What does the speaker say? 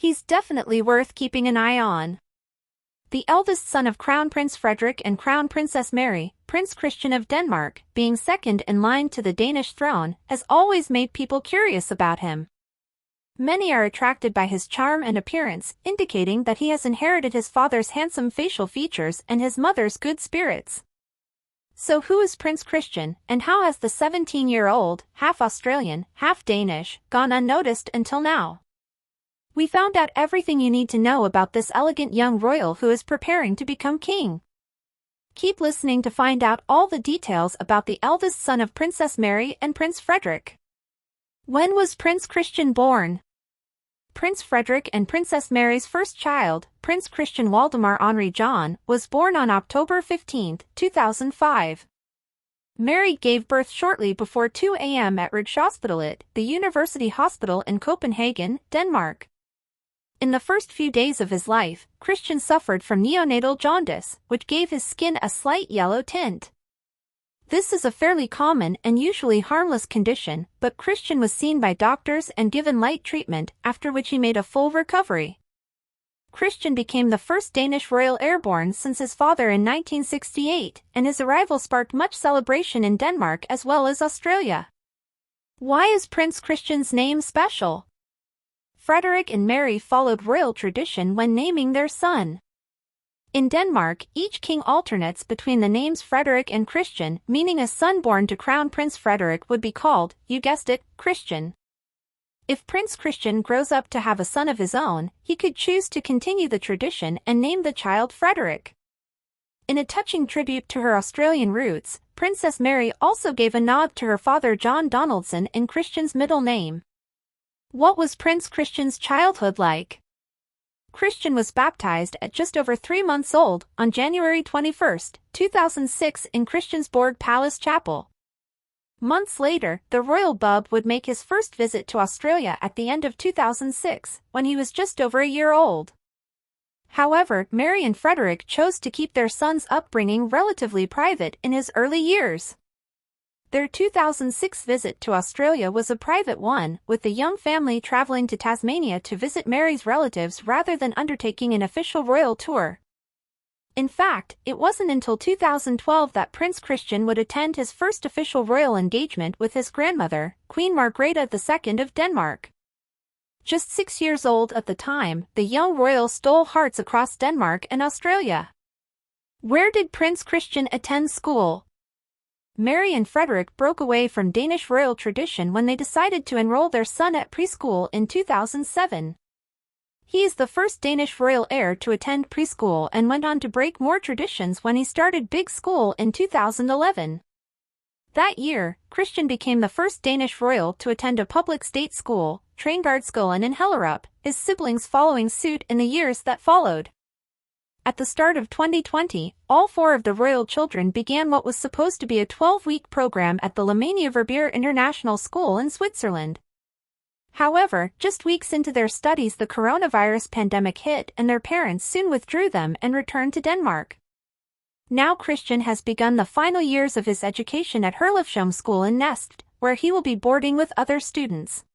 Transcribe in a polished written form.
He's definitely worth keeping an eye on. The eldest son of Crown Prince Frederick and Crown Princess Mary, Prince Christian of Denmark, being second in line to the Danish throne, has always made people curious about him. Many are attracted by his charm and appearance, indicating that he has inherited his father's handsome facial features and his mother's good spirits. So who is Prince Christian, and how has the 17-year-old, half Australian, half Danish, gone unnoticed until now? We found out everything you need to know about this elegant young royal who is preparing to become king. Keep listening to find out all the details about the eldest son of Princess Mary and Prince Frederick. When was Prince Christian born? Prince Frederick and Princess Mary's first child, Prince Christian Waldemar Henri John, was born on October 15, 2005. Mary gave birth shortly before 2 a.m. at Rigshospitalet, the university hospital in Copenhagen, Denmark. In the first few days of his life, Christian suffered from neonatal jaundice, which gave his skin a slight yellow tint. This is a fairly common and usually harmless condition, but Christian was seen by doctors and given light treatment, after which he made a full recovery. Christian became the first Danish royal airborne since his father in 1968, and his arrival sparked much celebration in Denmark as well as Australia. Why is Prince Christian's name special? Frederick and Mary followed royal tradition when naming their son. In Denmark, each king alternates between the names Frederick and Christian, meaning a son born to Crown Prince Frederick would be called, you guessed it, Christian. If Prince Christian grows up to have a son of his own, he could choose to continue the tradition and name the child Frederick. In a touching tribute to her Australian roots, Princess Mary also gave a nod to her father John Donaldson in Christian's middle name. What was Prince Christian's childhood like? Christian was baptized at just over 3 months old on January 21, 2006 in Christiansborg Palace Chapel. Months later, the royal bub would make his first visit to Australia at the end of 2006, when he was just over a year old. However, Mary and Frederick chose to keep their son's upbringing relatively private in his early years. Their 2006 visit to Australia was a private one, with the young family traveling to Tasmania to visit Mary's relatives rather than undertaking an official royal tour. In fact, it wasn't until 2012 that Prince Christian would attend his first official royal engagement with his grandmother, Queen Margrethe II of Denmark. Just 6 years old at the time, the young royal stole hearts across Denmark and Australia. Where did Prince Christian attend school? Mary and Frederick broke away from Danish royal tradition when they decided to enroll their son at preschool in 2007. He is the first Danish royal heir to attend preschool and went on to break more traditions when he started big school in 2011. That year, Christian became the first Danish royal to attend a public state school, Treingardskolen in Hellerup, his siblings following suit in the years that followed. At the start of 2020, all 4 of the royal children began what was supposed to be a 12-week program at the Lemania Verbier International School in Switzerland. However, just weeks into their studies the coronavirus pandemic hit and their parents soon withdrew them and returned to Denmark. Now Christian has begun the final years of his education at Herlufsholm School in Næstved, where he will be boarding with other students.